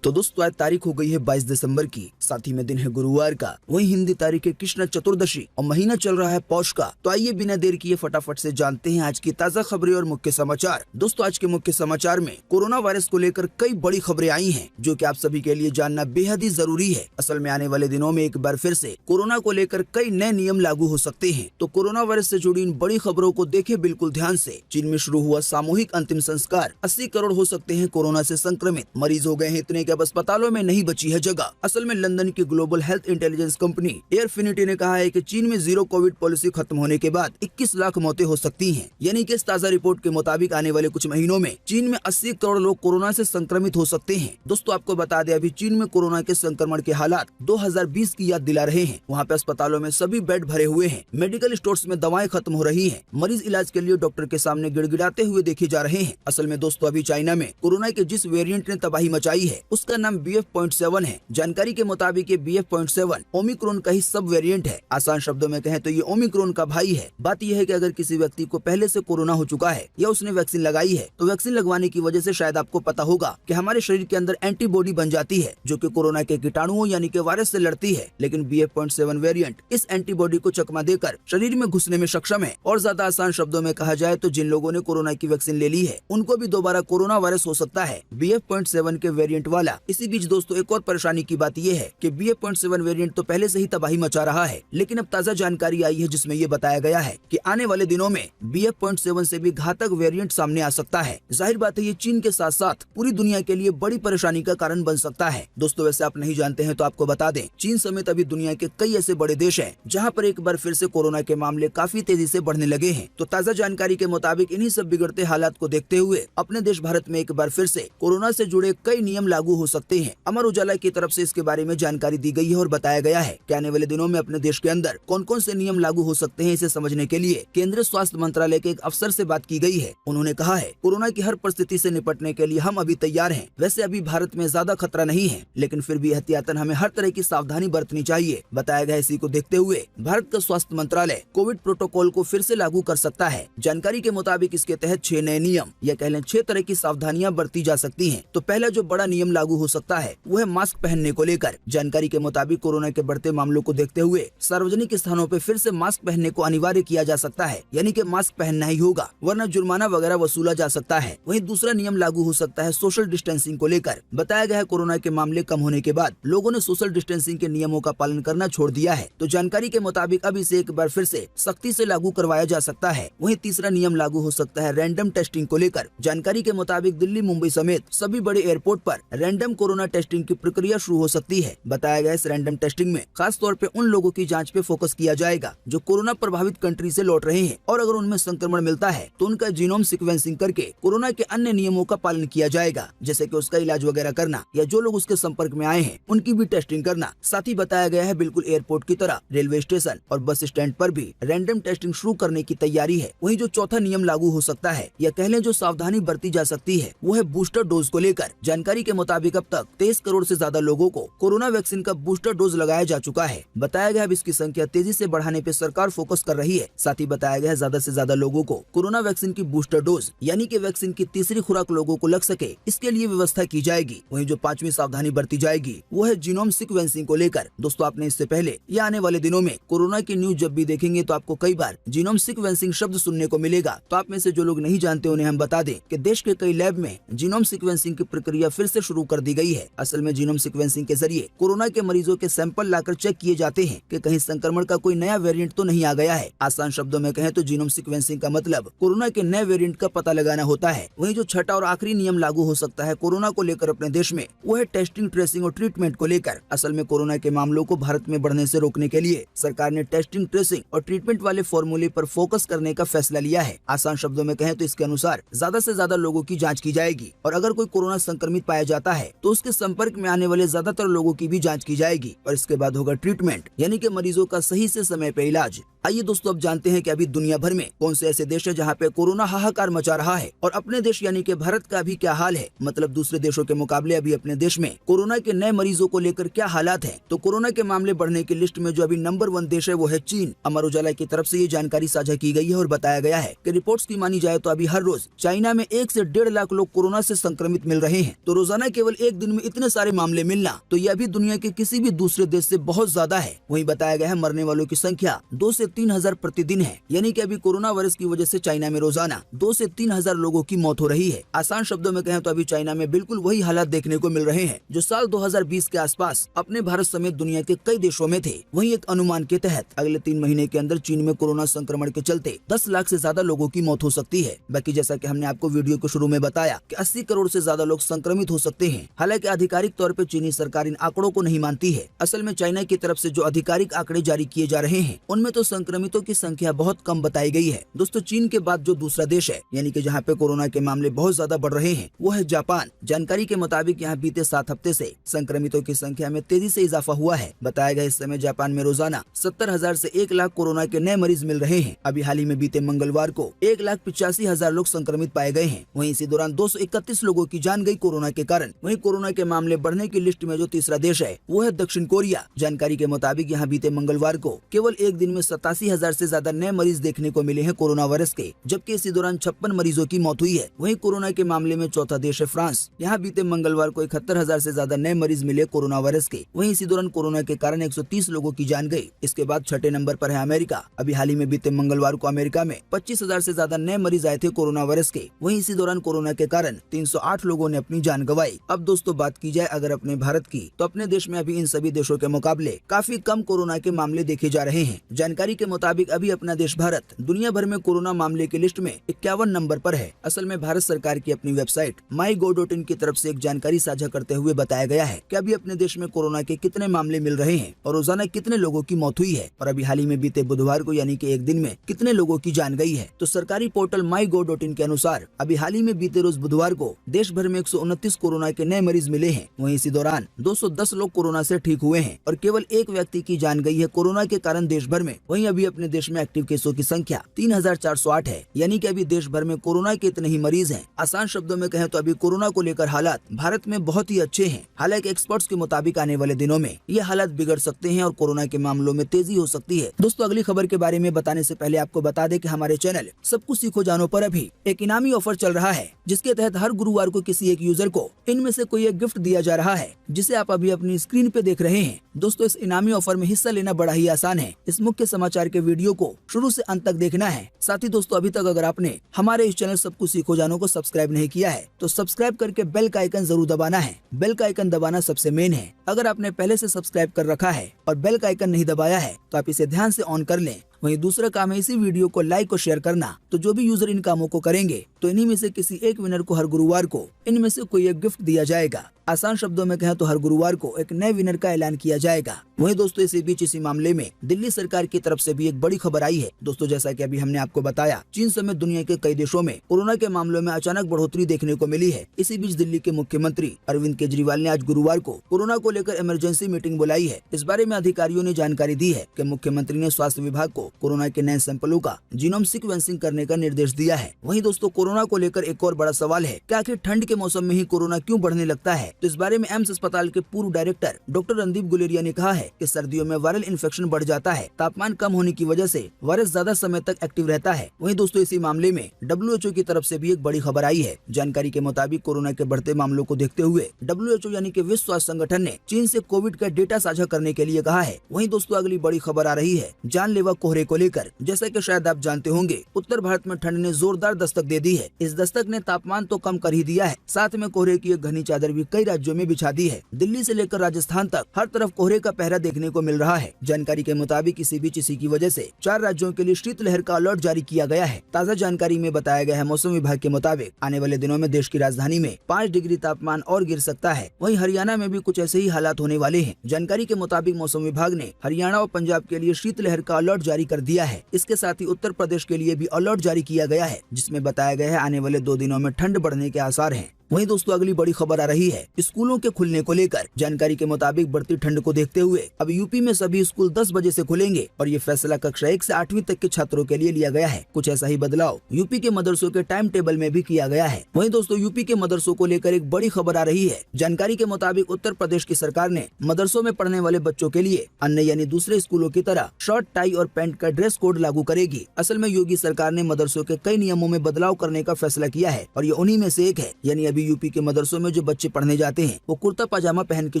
तो दोस्तों आज तारीख हो गई है 22 दिसंबर की, साथ ही में दिन है गुरुवार का। वही हिंदी तारीख है कृष्ण चतुर्दशी और महीना चल रहा है पौष का। तो आइए बिना देर किए फटाफट से जानते हैं आज की ताजा खबरें और मुख्य समाचार। दोस्तों आज के मुख्य समाचार में कोरोना वायरस को लेकर कई बड़ी खबरें आई हैं, जो कि आप सभी के लिए जानना बेहद ही जरूरी है। असल में आने वाले दिनों में एक बार फिर से कोरोना को लेकर कई नए नियम लागू हो सकते हैं। तो कोरोना वायरस से जुड़ी इन बड़ी खबरों को देखें बिल्कुल ध्यान से। चीन में शुरू हुआ सामूहिक अंतिम संस्कार, 80 करोड़ हो सकते हैं कोरोना से संक्रमित। मरीज हो गए हैं इतने कि अब अस्पतालों में नहीं बची है जगह। असल में लंदन की global health intelligence company Airfinity ने कहा है कि चीन में जीरो कोविड पॉलिसी खत्म होने के बाद 21 लाख मौतें हो सकती हैं। यानी कि इस ताजा रिपोर्ट के मुताबिक आने वाले कुछ महीनों में चीन में 80 करोड़ लोग कोरोना से संक्रमित हो सकते हैं। दोस्तों आपको बता दें, अभी चीन में कोरोना के संक्रमण के हालात 2020 की याद दिला रहे हैं। वहाँ पे अस्पतालों में सभी बेड भरे हुए हैं, मेडिकल स्टोर्स में दवाएं खत्म हो रही है, मरीज इलाज के लिए डॉक्टर के सामने गिड़गिड़ाते हुए देखे जा रहे हैं। असल में दोस्तों अभी चाइना में कोरोना के जिस वेरिएंट ने तबाही मचाई है उसका नाम BF.7 है। जानकारी के मुताबिक ये BF.7 ओमिक्रॉन का ही सब वेरिएंट है। आसान शब्दों में कहें तो ये ओमिक्रॉन का भाई है। बात यह है कि अगर किसी व्यक्ति को पहले से कोरोना हो चुका है या उसने वैक्सीन लगाई है, तो वैक्सीन लगवाने की वजह से शायद आपको पता होगा कि हमारे शरीर के अंदर एंटीबॉडी बन जाती है, जो कि कोरोना के कीटाणुओं यानी कि वायरस से लड़ती है। लेकिन BF.7 वेरिएंट इस एंटीबॉडी को चकमा देकर शरीर में घुसने में सक्षम है। और ज्यादा आसान शब्दों में कहा जाए तो जिन लोगों ने कोरोना की वैक्सीन ले ली है उनको भी दोबारा कोरोना वायरस हो सकता है, BF.7 के वेरिएंट वाला। इसी बीच दोस्तों एक और परेशानी की बात यह है कि BF.7 वेरिएंट तो पहले से ही तबाही मचा रहा है, लेकिन अब ताजा जानकारी आई है जिसमें ये बताया गया है कि आने वाले दिनों में BF.7 से भी घातक वेरिएंट सामने आ सकता है। जाहिर बात है ये चीन के साथ साथ पूरी दुनिया के लिए बड़ी परेशानी का कारण बन सकता है। दोस्तों वैसे आप नहीं जानते हैं तो आपको बता दें, चीन समेत अभी दुनिया के कई ऐसे बड़े देश हैं जहां पर एक बार फिर से कोरोना के मामले काफी तेजी से बढ़ने लगे हैं। तो ताजा जानकारी के मुताबिक इन्हीं सब बिगड़ते हालात को देखते हुए अपने देश भारत में एक बार फिर से कोरोना से जुड़े कई नियम लागू हो सकते हैं। अमर उजाला की तरफ से इसके बारे में जानकारी दी गई है और बताया गया है कि आने वाले दिनों में अपने देश के अंदर कौन कौन से नियम लागू हो सकते हैं, इसे समझने के लिए केंद्रीय स्वास्थ्य मंत्रालय के एक अफसर से बात की गई है। उन्होंने कहा है, कोरोना की हर परिस्थिति से निपटने के लिए हम अभी तैयार हैं। वैसे अभी भारत में ज्यादा खतरा नहीं है, लेकिन फिर भी एहतियातन हमें हर तरह की सावधानी बरतनी चाहिए, बताया गया। इसी को देखते हुए भारत का स्वास्थ्य मंत्रालय कोविड प्रोटोकॉल को फिर से लागू कर सकता है। जानकारी के मुताबिक इसके तहत 6 नए नियम या कह लें 6 तरह की सावधानियां बरती जा सकती हैं। तो पहला जो बड़ा नियम लागू हो सकता है वो है मास्क पहनने को लेकर। जानकारी के मुताबिक कोरोना के बढ़ते मामलों को देखते हुए सार्वजनिक स्थानों पर फिर से मास्क पहनने को अनिवार्य किया जा सकता है, यानी कि मास्क पहनना ही होगा, वरना जुर्माना वगैरह वसूला जा सकता है। वहीं दूसरा नियम लागू हो सकता है सोशल डिस्टेंसिंग को लेकर। बताया गया है कोरोना के मामले कम होने के बाद लोगों ने सोशल डिस्टेंसिंग के नियमों का पालन करना छोड़ दिया है। तो जानकारी के मुताबिक अब इसे एक बार फिर से सख्ती से लागू करवाया जा सकता है। वहीं तीसरा नियम लागू हो सकता है रैंडम टेस्टिंग को लेकर। जानकारी के मुताबिक दिल्ली, मुंबई समेत सभी बड़े एयरपोर्ट पर रैंडम कोरोना टेस्टिंग की प्रक्रिया शुरू हो सकती है। बताया गया इस रैंडम टेस्टिंग में खास तौर पे उन लोगों की जांच पे फोकस किया जाएगा जो कोरोना प्रभावित कंट्री से लौट रहे हैं, और अगर उनमें संक्रमण मिलता है तो उनका जीनोम सीक्वेंसिंग करके कोरोना के अन्य नियमों का पालन किया जाएगा, जैसे कि उसका इलाज वगैरह करना या जो लोग उसके संपर्क में आए हैं उनकी भी टेस्टिंग करना। साथ ही बताया गया है बिल्कुल एयरपोर्ट की तरह रेलवे स्टेशन और बस स्टैंड पर भी रैंडम टेस्टिंग शुरू करने की तैयारी है। वहीं जो चौथा नियम लागू हो सकता है या कह लें जो सावधानी बरती जा सकती है वो है बूस्टर डोज को लेकर। जानकारी के मुताबिक अब तक 23 करोड़ से ज्यादा लोगों को कोरोना वैक्सीन का बूस्टर डोज लगाया जा चुका है। बताया गया अब इसकी संख्या तेजी से बढ़ाने पे सरकार फोकस कर रही है। साथ ही बताया गया ज्यादा से ज्यादा लोगों को कोरोना वैक्सीन की बूस्टर डोज यानी कि वैक्सीन की तीसरी खुराक लोगों को लग सके, इसके लिए व्यवस्था की जाएगी। वहीं जो 5वीं सावधानी बरती जाएगी वो है जीनोम सीक्वेंसिंग को लेकर। दोस्तों आपने इससे पहले या आने वाले दिनों में कोरोना की न्यूज जब भी देखेंगे तो आपको कई बार जीनोम सीक्वेंसिंग शब्द सुनने को मिलेगा। तो आप में से जो लोग नहीं जानते उन्हें हम बता दें कि देश के कई लैब में जीनोम सीक्वेंसिंग की प्रक्रिया फिर से शुरू कर दी गई है। असल में जीनोम सीक्वेंसिंग के जरिए कोरोना के मरीजों के सैंपल लाकर चेक किए जाते हैं कि कहीं संक्रमण का कोई नया वेरिएंट तो नहीं आ गया है। आसान शब्दों में कहें तो जीनोम सीक्वेंसिंग का मतलब कोरोना के नए वेरिएंट का पता लगाना होता है। वहीं जो छठा और आखिरी नियम लागू हो सकता है कोरोना को लेकर अपने देश में वो है टेस्टिंग, ट्रेसिंग और ट्रीटमेंट को लेकर। असल में कोरोना के मामलों को भारत में बढ़ने से रोकने के लिए सरकार ने टेस्टिंग, ट्रेसिंग और ट्रीटमेंट वाले फॉर्मूले पर फोकस करने का फैसला लिया है। आसान शब्दों में कहें तो इसके अनुसार ज्यादा से ज्यादा लोगों की जाँच की जाएगी और अगर कोई कोरोना संक्रमित पाया जाता है तो उसके संपर्क में आने वाले ज्यादातर लोगों की भी जाँच की जाएगी और इसके बाद होगा ट्रीटमेंट, यानी कि मरीजों का सही से समय पे इलाज। आइए दोस्तों अब जानते हैं कि अभी दुनिया भर में कौन से ऐसे देश है जहाँ पे कोरोना हाहाकार मचा रहा है और अपने देश यानी कि भारत का अभी क्या हाल है। मतलब दूसरे देशों के मुकाबले अभी अपने देश में कोरोना के नए मरीजों को लेकर क्या हालात है। तो कोरोना के मामले बढ़ने की लिस्ट में जो अभी नंबर 1 देश है वो है चीन। अमर उजाला की तरफ से ये जानकारी साझा की गई है और बताया गया है कि रिपोर्ट्स की मानी जाए तो अभी हर रोज चाइना में 1 से 1.5 लाख लोग कोरोना से संक्रमित मिल रहे हैं। तो रोजाना केवल एक दिन में इतने सारे मामले मिलना तो ये अभी दुनिया के किसी भी दूसरे देश से बहुत ज्यादा है। वहीं बताया गया है मरने वालों की संख्या 2 से 3 हजार प्रतिदिन है, यानी कि अभी कोरोना वायरस की वजह से चाइना में रोजाना 2 से 3 हजार लोगों की मौत हो रही है। आसान शब्दों में कहें तो अभी चाइना में बिल्कुल वही हालात देखने को मिल रहे हैं जो साल 2020 के आसपास अपने भारत समेत दुनिया के कई देशों में थे। वहीं एक अनुमान के तहत अगले 3 महीने के अंदर चीन में कोरोना संक्रमण के चलते 10 लाख से ज्यादा लोगों की मौत हो सकती है। बाकी जैसा कि हमने आपको वीडियो के शुरू में बताया कि 80 करोड़ से ज्यादा लोग संक्रमित हो सकते हैं। हालांकि आधिकारिक तौर पर चीनी सरकार इन आंकड़ों को नहीं मानती है। असल में चाइना की तरफ से जो आधिकारिक आंकड़े जारी किए जा रहे हैं उनमें तो संक्रमितों की संख्या बहुत कम बताई गई है। दोस्तों चीन के बाद जो दूसरा देश है यानी कि जहाँ पे कोरोना के मामले बहुत ज्यादा बढ़ रहे हैं वो है जापान। जानकारी के मुताबिक यहाँ बीते 7 हफ्ते से संक्रमितों की संख्या में तेजी से इजाफा हुआ है। बताया गया इस समय जापान में रोजाना 70,000 से 1 लाख कोरोना के नए मरीज मिल रहे हैं। अभी हाल ही में बीते मंगलवार को 1,85,000 लोग संक्रमित पाए गए हैं। वहीं इसी दौरान 231 लोगों की जान गई कोरोना के कारण। वहीं कोरोना के मामले बढ़ने की लिस्ट में जो तीसरा देश है वो है दक्षिण कोरिया। जानकारी के मुताबिक यहाँ बीते मंगलवार को केवल एक दिन में 87,000 से ज्यादा नए मरीज देखने को मिले हैं कोरोना वायरस के, जबकि इसी दौरान 56 मरीजों की मौत हुई है। वहीं कोरोना के मामले में चौथा देश है फ्रांस। यहाँ बीते मंगलवार को 71,000 से ज्यादा नए मरीज मिले कोरोना वायरस के। वहीं इसी दौरान कोरोना के कारण 130 लोगों की जान गई। इसके बाद छठे नंबर पर है अमेरिका। अभी हाल ही में बीते मंगलवार को अमेरिका में 25,000 से ज्यादा नए मरीज आए थे कोरोना वायरस के। वहीं इसी दौरान कोरोना के कारण 308 लोगों ने अपनी जान गंवाई। अब दोस्तों बात की जाए अगर अपने भारत की, तो अपने देश में अभी इन सभी देशों के मुकाबले काफी कम कोरोना के मामले देखे जा रहे हैं। जानकारी के मुताबिक अभी अपना देश भारत दुनिया भर में कोरोना मामले की लिस्ट में 51 नंबर पर है। असल में भारत सरकार की अपनी वेबसाइट mygov.in की तरफ से एक जानकारी साझा करते हुए बताया गया है कि अभी अपने देश में कोरोना के कितने मामले मिल रहे हैं और रोजाना कितने लोगों की मौत हुई है और अभी हाल ही में बीते बुधवार को यानी कि एक दिन में कितने लोगों की जान गई है। तो सरकारी पोर्टल mygov.in के अनुसार अभी हाल ही में बीते रोज बुधवार को देश भर में 129 कोरोना के नए मरीज मिले हैं। वहीं इसी दौरान 210 लोग कोरोना से ठीक हुए हैं और केवल एक व्यक्ति की जान गई है कोरोना के कारण देश भर में। वहीं अभी अपने देश में एक्टिव केसों की संख्या 3,408 है, यानी कि अभी देश भर में कोरोना के इतने ही मरीज हैं। आसान शब्दों में कहें तो अभी कोरोना को लेकर हालात भारत में बहुत ही अच्छे हैं। हालांकि एक्सपर्ट्स के मुताबिक आने वाले दिनों में ये हालात बिगड़ सकते हैं और कोरोना के मामलों में तेजी हो सकती है। दोस्तों अगली खबर के बारे में बताने से पहले आपको बता दें कि हमारे चैनल सब कुछ सीखो जानो पर अभी एक इनामी ऑफर चल रहा है, जिसके तहत हर गुरुवार को किसी एक यूजर को इनमें से कोई एक गिफ्ट दिया जा रहा है, जिसे आप अभी अपनी स्क्रीन पे देख रहे हैं। दोस्तों इस इनामी ऑफर में हिस्सा लेना बड़ा ही आसान है। इस मुख्य समाचार के वीडियो को शुरू से अंत तक देखना है। साथ ही दोस्तों अभी तक अगर आपने हमारे इस चैनल सब कुछ सीखो जानो को सब्सक्राइब नहीं किया है तो सब्सक्राइब करके बेल का आइकन जरूर दबाना है। बेल का आइकन दबाना सबसे मेन है। अगर आपने पहले से सब्सक्राइब कर रखा है और बेल का आइकन नहीं दबाया है तो आप इसे ध्यान से ऑन कर लें। वहीं दूसरा काम है इसी वीडियो को लाइक और शेयर करना। तो जो भी यूजर इन कामों को करेंगे तो इन्हीं में से किसी एक विनर को हर गुरुवार को इनमें से कोई एक गिफ्ट दिया जाएगा। आसान शब्दों में कहें तो हर गुरुवार को एक नए विनर का ऐलान किया जाएगा। वहीं दोस्तों इसी बीच इसी मामले में दिल्ली सरकार की तरफ से भी एक बड़ी खबर आई है। दोस्तों जैसा कि अभी हमने आपको बताया, चीन समेत दुनिया के कई देशों में कोरोना के मामलों में अचानक बढ़ोतरी देखने को मिली है। इसी बीच दिल्ली के मुख्यमंत्री अरविंद केजरीवाल ने आज गुरुवार को कोरोना को लेकर इमरजेंसी मीटिंग बुलाई है। इस बारे में अधिकारियों ने जानकारी दी है कि मुख्यमंत्री ने स्वास्थ्य विभाग को कोरोना के नए सैंपलों का जीनोम सीक्वेंसिंग करने का निर्देश दिया है। वहीं दोस्तों कोरोना को लेकर एक और बड़ा सवाल है कि आखिर ठंड के मौसम में ही कोरोना क्यों बढ़ने लगता है। तो इस बारे में एम्स अस्पताल के पूर्व डायरेक्टर डॉक्टर रणदीप गुलेरिया ने कहा है कि सर्दियों में वायरल इन्फेक्शन बढ़ जाता है। तापमान कम होने की वजह से वायरस ज्यादा समय तक एक्टिव रहता है। वहीं दोस्तों इसी मामले में WHO की तरफ से भी एक बड़ी खबर आई है। जानकारी के मुताबिक कोरोना के बढ़ते मामलों को देखते हुए WHO यानी कि विश्व स्वास्थ्य संगठन ने चीन से कोविड का डेटा साझा करने के लिए कहा है। वहीं दोस्तों अगली बड़ी खबर आ रही है जानलेवा कोहरे को लेकर। जैसा कि शायद आप जानते होंगे, उत्तर भारत में ठंड ने जोरदार दस्तक दे दी है। इस दस्तक ने तापमान तो कम कर ही दिया है, साथ में कोहरे की एक घनी चादर भी कई राज्यों में बिछा दी है। दिल्ली से लेकर राजस्थान तक हर तरफ कोहरे का पहरा देखने को मिल रहा है। जानकारी के मुताबिक इसी बीच इसी की वजह से 4 राज्यों के लिए शीतलहर का अलर्ट जारी किया गया है। ताज़ा जानकारी में बताया गया है मौसम विभाग के मुताबिक आने वाले दिनों में देश की राजधानी में 5 डिग्री तापमान और गिर सकता है। वहीं हरियाणा में भी कुछ ऐसे ही हालात होने वाले हैं। जानकारी के मुताबिक मौसम विभाग ने हरियाणा और पंजाब के लिए शीतलहर का अलर्ट जारी कर दिया है। इसके साथ ही उत्तर प्रदेश के लिए भी अलर्ट जारी किया गया है, जिसमें बताया गया है आने वाले 2 दिनों में ठंड बढ़ने के आसार हैं। वहीं दोस्तों अगली बड़ी खबर आ रही है स्कूलों के खुलने को लेकर। जानकारी के मुताबिक बढ़ती ठंड को देखते हुए अब यूपी में सभी स्कूल 10 बजे से खुलेंगे और ये फैसला कक्षा 1 से 8वीं तक के छात्रों के लिए लिया गया है। कुछ ऐसा ही बदलाव यूपी के मदरसों के टाइम टेबल में भी किया गया है। वहीं दोस्तों यूपी के मदरसों को लेकर एक बड़ी खबर आ रही है। जानकारी के मुताबिक उत्तर प्रदेश की सरकार ने मदरसों में पढ़ने वाले बच्चों के लिए अन्य यानी दूसरे स्कूलों की तरह शर्ट, टाई और पैंट का ड्रेस कोड लागू करेगी। असल में योगी सरकार ने मदरसों के कई नियमों में बदलाव करने का फैसला किया है और ये उन्हीं में से एक है। यानी अभी यूपी के मदरसों में जो बच्चे पढ़ने जाते हैं वो कुर्ता पजामा पहन के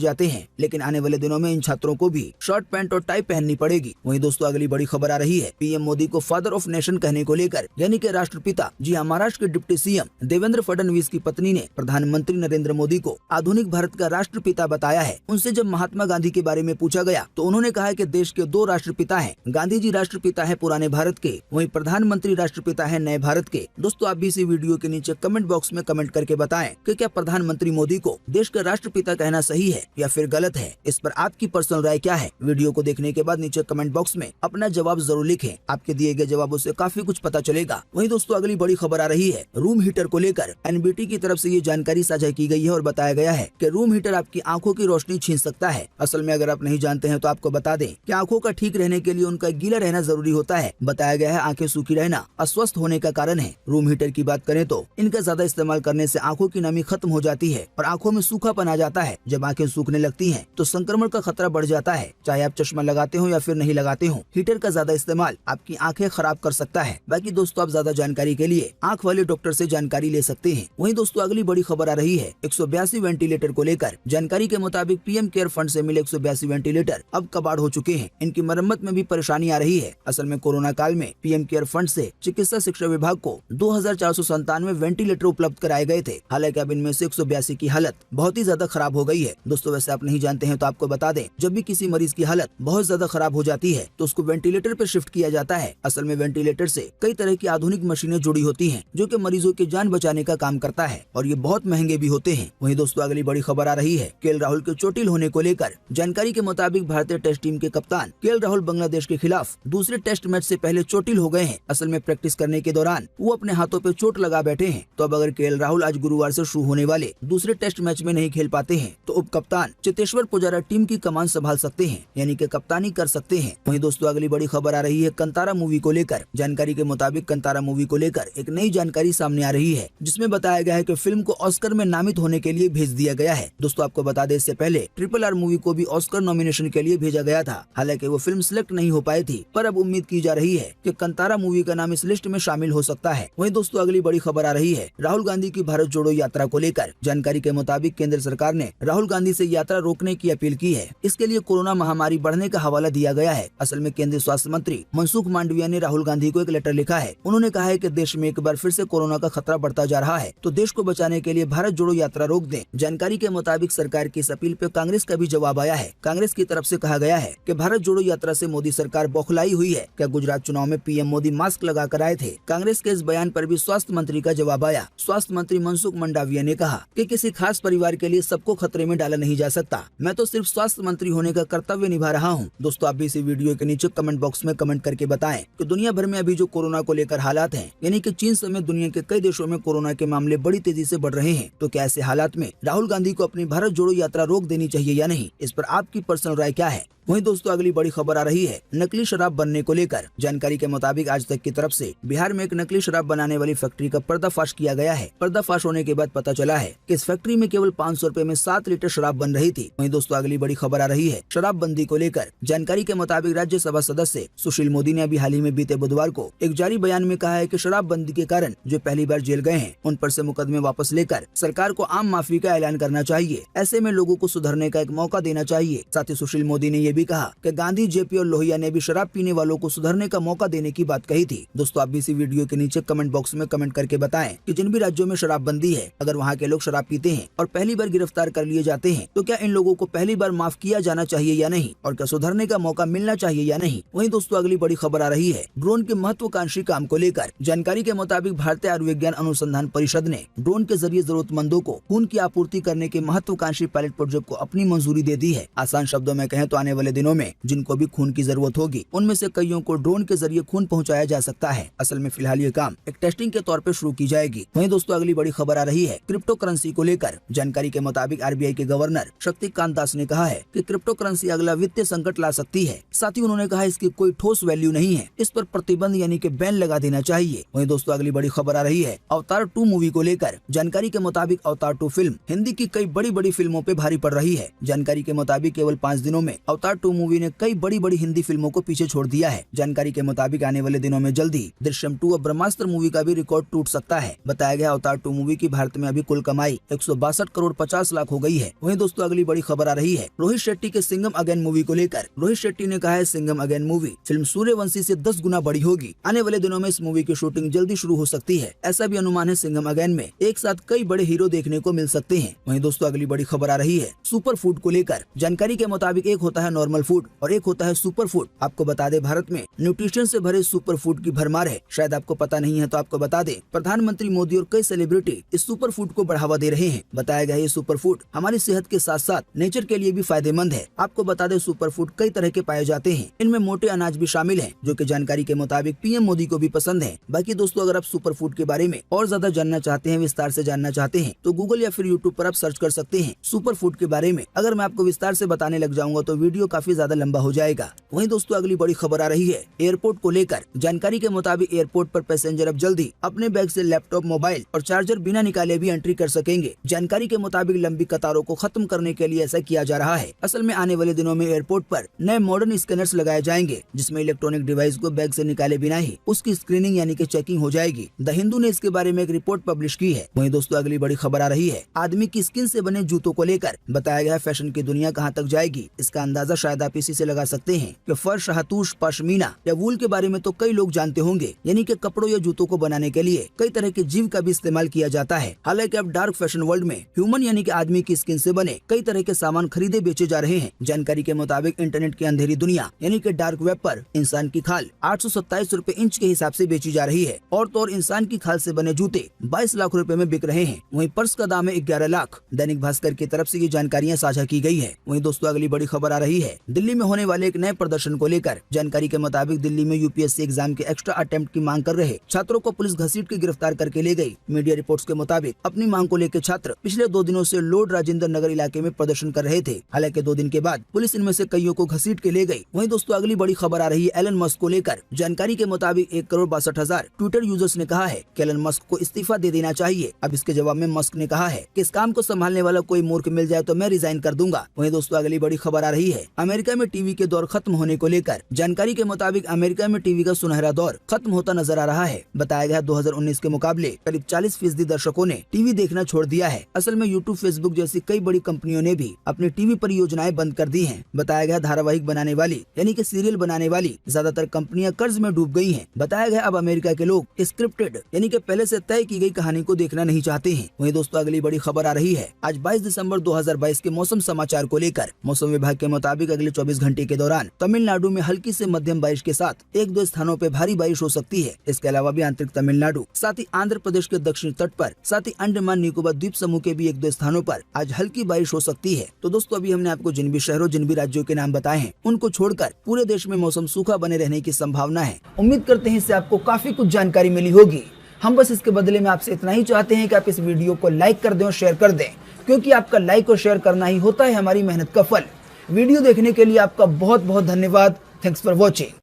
जाते हैं, लेकिन आने वाले दिनों में इन छात्रों को भी शर्ट, पैंट और टाई पहननी पड़ेगी। वहीं दोस्तों अगली बड़ी खबर आ रही है पीएम मोदी को फादर ऑफ नेशन कहने को लेकर, यानी कि राष्ट्रपिता। जी हाँ, महाराष्ट्र के डिप्टी सीएम देवेंद्र फडणवीस की पत्नी ने प्रधानमंत्री नरेंद्र मोदी को आधुनिक भारत का राष्ट्रपिता बताया है। उनसे जब महात्मा गांधी के बारे में पूछा गया तो उन्होंने कहा कि देश के 2 राष्ट्रपिता हैं। गांधी जी राष्ट्रपिता है पुराने भारत के, वहीं प्रधानमंत्री राष्ट्रपिता है नए भारत के। दोस्तों आप भी इसी वीडियो के नीचे कमेंट बॉक्स में कमेंट करके बताएं कि क्या प्रधानमंत्री मोदी को देश का राष्ट्रपिता कहना सही है या फिर गलत है। इस पर आपकी पर्सनल राय क्या है? वीडियो को देखने के बाद नीचे कमेंट बॉक्स में अपना जवाब जरूर लिखें। आपके दिए गए जवाबों से काफी कुछ पता चलेगा। वहीं दोस्तों अगली बड़ी खबर आ रही है रूम हीटर को लेकर। एनबीटी की तरफ से ये जानकारी साझा की गई है और बताया गया है कि रूम हीटर आपकी आंखों की रोशनी छीन सकता है। असल में अगर आप नहीं जानते हैं तो आपको बता दें कि आंखों का ठीक रहने के लिए उनका गीला रहना जरूरी होता है। बताया गया है आंखें सूखी रहना अस्वस्थ होने का कारण है। रूम हीटर की बात करें तो इनका ज्यादा इस्तेमाल करने से आंखों की नमी खत्म हो जाती है और आंखों में सूखापन आ जाता है। जब आंखें सूखने लगती हैं तो संक्रमण का खतरा बढ़ जाता है। चाहे आप चश्मा लगाते हो या फिर नहीं लगाते हो, हीटर का ज्यादा इस्तेमाल आपकी आंखें खराब कर सकता है। बाकी दोस्तों आप ज्यादा जानकारी के लिए आंख वाले डॉक्टर से जानकारी ले सकते हैं। वहीं दोस्तों अगली बड़ी खबर आ रही है 182 वेंटिलेटर को लेकर। जानकारी के मुताबिक पीएम केयर फंड से मिले 182 वेंटिलेटर अब कबाड़ हो चुके हैं। इनकी मरम्मत में भी परेशानी आ रही है। असल में कोरोना काल में पीएम केयर फंड से चिकित्सा शिक्षा विभाग को 2497 वेंटिलेटर उपलब्ध कराए गए थे। हालांकि अब इनमें से 182 की हालत बहुत ही ज्यादा खराब हो गई है। दोस्तों वैसे आप नहीं जानते हैं तो आपको बता दें, जब भी किसी मरीज की हालत बहुत ज्यादा खराब हो जाती है तो उसको वेंटिलेटर पे शिफ्ट किया जाता है। असल में वेंटिलेटर से कई तरह की आधुनिक मशीनें जुड़ी होती हैं जो कि मरीजों की जान बचाने का काम करता है और ये बहुत महंगे भी होते हैं। वहीं दोस्तों अगली बड़ी खबर आ रही है केएल राहुल के चोटिल होने को लेकर। जानकारी के मुताबिक भारतीय टेस्ट टीम के कप्तान केएल राहुल बांग्लादेश के खिलाफ दूसरे टेस्ट मैच से पहले चोटिल हो गए हैं। असल में प्रैक्टिस करने के दौरान वो अपने हाथों पे चोट लगा बैठे हैं। तो अब अगर केएल राहुल आज गुरुवार से शुरू होने वाले दूसरे टेस्ट मैच में नहीं खेल पाते हैं तो उप कप्तान चेतेश्वर पुजारा टीम की कमान संभाल सकते हैं, यानी कि कप्तानी कर सकते हैं। वहीं दोस्तों अगली बड़ी खबर आ रही है कंतारा मूवी को लेकर। जानकारी के मुताबिक कंतारा मूवी को लेकर एक नई जानकारी सामने आ रही है जिसमें बताया गया है कि फिल्म को ऑस्कर में नामित होने के लिए भेज दिया गया है। दोस्तों आपको बता दें, इससे पहले RRR मूवी को भी ऑस्कर नॉमिनेशन के लिए भेजा गया था। हालांकि वो फिल्म सिलेक्ट नहीं हो पाई थी, पर अब उम्मीद की जा रही है कि कंतारा मूवी का नाम इस लिस्ट में शामिल हो सकता है। वहीं दोस्तों अगली बड़ी खबर आ रही है राहुल गांधी की भारत जोड़ो यात्रा को लेकर। जानकारी के मुताबिक केंद्र सरकार ने राहुल गांधी से यात्रा रोकने की अपील की है। इसके लिए कोरोना महामारी बढ़ने का हवाला दिया गया है। असल में केंद्रीय स्वास्थ्य मंत्री मनसुख मांडविया ने राहुल गांधी को एक लेटर लिखा है। उन्होंने कहा है कि देश में एक बार फिर से कोरोना का खतरा बढ़ता जा रहा है, तो देश को बचाने के लिए भारत जोड़ो यात्रा रोक दें। जानकारी के मुताबिक सरकार की इस अपील पे कांग्रेस का भी जवाब आया है। कांग्रेस की तरफ से कहा गया है कि भारत जोड़ो यात्रा से मोदी सरकार बौखलाई हुई है। क्या गुजरात चुनाव में पीएम मोदी मास्क लगाकर आए थे? कांग्रेस के इस बयान पर भी स्वास्थ्य मंत्री का जवाब आया। स्वास्थ्य मंत्री मनसुख मंडाविया ने कहा कि किसी खास परिवार के लिए सबको खतरे में डाला नहीं जा सकता। मैं तो सिर्फ स्वास्थ्य मंत्री होने का कर्तव्य निभा रहा हूं। दोस्तों आप भी इसी वीडियो के नीचे कमेंट बॉक्स में कमेंट करके बताएं कि दुनिया भर में अभी जो कोरोना को लेकर हालात हैं, यानी कि चीन समेत दुनिया के कई देशों में कोरोना के मामले बड़ी तेजी से बढ़ रहे हैं, तो क्या ऐसे हालात में राहुल गांधी को अपनी भारत जोड़ो यात्रा रोक देनी चाहिए या नहीं? इस पर आपकी पर्सनल राय क्या है? वहीं दोस्तों अगली बड़ी खबर आ रही है नकली शराब बनने को लेकर। जानकारी के मुताबिक आज तक की तरफ से बिहार में एक नकली शराब बनाने वाली फैक्ट्री का पर्दाफाश किया गया है। पर्दाफाश होने के बाद पता चला है कि इस फैक्ट्री में केवल 500 रुपए में 7 लीटर शराब बन रही थी। वहीं दोस्तों अगली बड़ी खबर आ रही है शराबबंदी को लेकर। जानकारी के मुताबिक राज्यसभा सदस्य सुशील मोदी ने अभी हाल ही में बीते बुधवार को एक जारी बयान में कहा है कि शराबबंदी के कारण जो पहली बार जेल गए हैं उन पर से मुकदमे वापस लेकर सरकार को आम माफी का ऐलान करना चाहिए। ऐसे में लोगों को सुधरने का एक मौका देना चाहिए। साथ ही सुशील मोदी ने ये भी कहा कि गांधी, जेपी और लोहिया ने भी शराब पीने वालों को सुधरने का मौका देने की बात कही थी। दोस्तों आप भी इसी वीडियो के नीचे कमेंट बॉक्स में कमेंट करके बताएं कि जिन भी राज्यों में शराबबंदी है, अगर वहां के लोग शराब पीते हैं और पहली बार गिरफ्तार कर लिए जाते हैं तो क्या इन लोगों को पहली बार माफ किया जाना चाहिए या नहीं, और क्या सुधरने का मौका मिलना चाहिए या नहीं। वहीं दोस्तों अगली बड़ी खबर आ रही है ड्रोन के महत्वाकांक्षी काम को लेकर। जानकारी के मुताबिक भारतीय आयुर्विज्ञान अनुसंधान परिषद ने ड्रोन के जरिए जरूरतमंदों को खून की आपूर्ति करने के महत्वाकांक्षी पायलट प्रोजेक्ट को अपनी मंजूरी दे दी है। आसान शब्दों में कहें तो आने वाले दिनों में जिनको भी खून की जरूरत होगी उनमें से कईयों को ड्रोन के जरिए खून पहुंचाया जा सकता है। असल में फिलहाल ये काम एक टेस्टिंग के तौर पे शुरू की जाएगी। वहीं दोस्तों अगली बड़ी खबर आ रही है क्रिप्टो करेंसी को लेकर। जानकारी के मुताबिक आरबीआई के गवर्नर शक्तिकांत दास ने कहा है कि क्रिप्टो करेंसी अगला वित्तीय संकट ला सकती है। साथ ही उन्होंने कहा इसकी कोई ठोस वैल्यू नहीं है, इस पर प्रतिबंध यानी कि बैन लगा देना चाहिए। वहीं दोस्तों अगली बड़ी खबर आ रही है अवतार 2 मूवी को लेकर। जानकारी के मुताबिक अवतार 2 फिल्म हिंदी की कई बड़ी बड़ी फिल्मों पे भारी पड़ रही है। जानकारी के मुताबिक केवल 5 दिनों में अवतार 2 मूवी ने कई बड़ी बड़ी हिंदी फिल्मों को पीछे छोड़ दिया है। जानकारी के मुताबिक आने वाले दिनों में जल्दी दृश्यम 2 और ब्रह्मास्त्र मूवी का भी रिकॉर्ड टूट सकता है। बताया गया अवतार 2 मूवी की भारत में अभी कुल कमाई 162 करोड़ 50 लाख हो गई है। वहीं दोस्तों अगली बड़ी खबर आ रही है रोहित शेट्टी के सिंघम अगेन मूवी को लेकर। रोहित शेट्टी ने कहा है Singham again movie film Suryavanshi से 10 गुना बड़ी होगी। आने वाले दिनों में इस मूवी की शूटिंग जल्दी शुरू हो सकती है। ऐसा भी अनुमान है सिंघम अगेन में एक साथ कई बड़े हीरो देखने को मिल सकते हैं। वहीं दोस्तों अगली बड़ी खबर आ रही है सुपर फूड को लेकर। जानकारी के मुताबिक एक होता है नॉर्मल फूड और एक होता है सुपर फूड। आपको बता दें भारत में न्यूट्रिशन से भरे सुपर फूड की भरमार है। शायद आपको पता नहीं है तो आपको बता दें प्रधानमंत्री मोदी और कई सेलिब्रिटी इस सुपर फूड को बढ़ावा दे रहे हैं। बताया गया ये सुपर फूड हमारी सेहत के साथ साथ नेचर के लिए भी फायदेमंद है। आपको बता दें सुपर फूड कई तरह के पाए जाते हैं। इनमें मोटे अनाज भी शामिल हैं, जो कि जानकारी के मुताबिक पीएम मोदी को भी पसंद है। बाकी दोस्तों अगर आप सुपर फूड के बारे में और ज्यादा जानना चाहते हैं, विस्तार से जानना चाहते हैं तो गूगल या फिर यूट्यूब पर आप सर्च कर सकते हैं सुपर फूड के बारे में। अगर मैं आपको विस्तार से बताने लग जाऊंगा तो वीडियो काफी ज्यादा लंबा हो जाएगा। वहीं दोस्तों अगली बड़ी खबर आ रही है एयरपोर्ट को लेकर। जानकारी के मुताबिक एयरपोर्ट पर पैसेंजर अब जल्दी अपने बैग से लैपटॉप, मोबाइल और चार्जर बिना निकाले भी एंट्री कर सकेंगे। जानकारी के मुताबिक लंबी कतारों को खत्म करने के लिए ऐसा किया जा रहा है। असल में आने वाले दिनों में एयरपोर्ट पर नए मॉडर्न स्कैनर्स लगाए जाएंगे, जिसमें इलेक्ट्रॉनिक डिवाइस को बैग से निकाले बिना ही उसकी स्क्रीनिंग यानी कि चेकिंग हो जाएगी। द हिंदू ने इसके बारे में एक रिपोर्ट पब्लिश की है। वहीं दोस्तों अगली बड़ी खबर आ रही है आदमी की स्किन से बने जूतों को लेकर। बताया गया है फैशन की दुनिया कहां तक जाएगी इसका अंदाजा शायद आप इसी से लगा सकते हैं कि फर्श, हातूश, पश्मीना या वूल के बारे में तो कई लोग जानते होंगे, यानी कि कपड़ों या जूतों को बनाने के लिए कई तरह के जीव का भी इस्तेमाल किया जाता है। हालांकि अब डार्क फैशन वर्ल्ड में ह्यूमन यानी कि आदमी की स्किन से बने कई तरह के सामान खरीदे बेचे जा रहे हैं। जानकारी के मुताबिक इंटरनेट की अंधेरी दुनिया यानी कि डार्क वेब पर इंसान की खाल 827 रुपए इंच के हिसाब से बेची जा रही है। और तो और इंसान की खाल से बने जूते 22 लाख रुपए में बिक रहे हैं। वहीं पर्स का दाम है 11 लाख। दैनिक भास्कर की तरफ से ये जानकारियां साझा की गई है। वहीं दोस्तों अगली बड़ी खबर आ रही है दिल्ली में होने वाले एक नए प्रदर्शन को लेकर। जानकारी के मुताबिक दिल्ली में यूपीएससी एग्जाम के एक्स्ट्रा अटेम्प्ट की मांग कर रहे छात्रों को पुलिस घसीट के गिरफ्तार करके ले गई। मीडिया रिपोर्ट्स के मुताबिक अपनी मांग को लेकर छात्र पिछले 2 दिनों से लॉर्ड राजेंद्र नगर इलाके में प्रदर्शन कर रहे थे। हालांकि 2 दिन के बाद पुलिस इनमें से कईयों को घसीट के ले गई। वहीं दोस्तों अगली बड़ी खबर आ रही है एलन मस्क को लेकर। जानकारी के मुताबिक 1,62,00,000 ट्विटर यूजर्स ने कहा है कि एलन मस्क को इस्तीफा दे देना चाहिए। अब इसके जवाब में मस्क ने कहा है कि इस काम को संभालने वाला कोई मूर्ख मिल जाए तो मैं रिजाइन कर दूंगा। वहीं दोस्तों अगली बड़ी खबर आ रही है अमेरिका में टीवी के दौर खत्म होने को लेकर। जानकारी के मुताबिक अमेरिका में टीवी का सुनहरा दौर खत्म होता नजर आ रहा है। बताया गया 2019 के मुकाबले करीब 40% दर्शकों ने टीवी देखना छोड़ दिया है। असल में यूट्यूब, फेसबुक जैसी कई बड़ी कंपनियों ने भी अपनी टीवी परियोजनाएं बंद कर दी हैं। बताया गया धारावाहिक बनाने वाली यानी कि सीरियल बनाने वाली ज्यादातर कंपनियां कर्ज में डूब गई हैं। बताया गया अब अमेरिका के लोग स्क्रिप्टेड यानी कि पहले से तय की गई कहानी को देखना नहीं चाहते हैं। वहीं दोस्तों अगली बड़ी खबर आ रही है आज 22 दिसंबर 2022 के मौसम समाचार को लेकर। मौसम विभाग के मुताबिक अगले 24 घंटे के दौरान तमिलनाडु में हल्की से मध्यम बारिश के साथ 1-2 स्थानों पर भारी बारिश हो सकती है। इसके अलावा भी आंतरिक तमिलनाडु, साथ ही आंध्र प्रदेश के दक्षिणी तट पर, साथ ही अंडमान निकोबार द्वीप समूह के भी 1-2 स्थानों पर आज हल्की बारिश हो सकती है। तो दोस्तों अभी हमने आपको जिन भी शहरों, जिन भी राज्यों के नाम बताए हैं, उनको छोड़कर पूरे देश में मौसम सूखा बने रहने की संभावना है। उम्मीद करते हैं इससे आपको काफी कुछ जानकारी मिली होगी। हम बस इसके बदले में आपसे इतना ही चाहते हैं कि आप इस वीडियो को लाइक कर दें और शेयर कर दें, क्योंकि आपका लाइक और शेयर करना ही होता है हमारी मेहनत का फल। वीडियो देखने के लिए आपका बहुत बहुत धन्यवाद। Thanks for watching.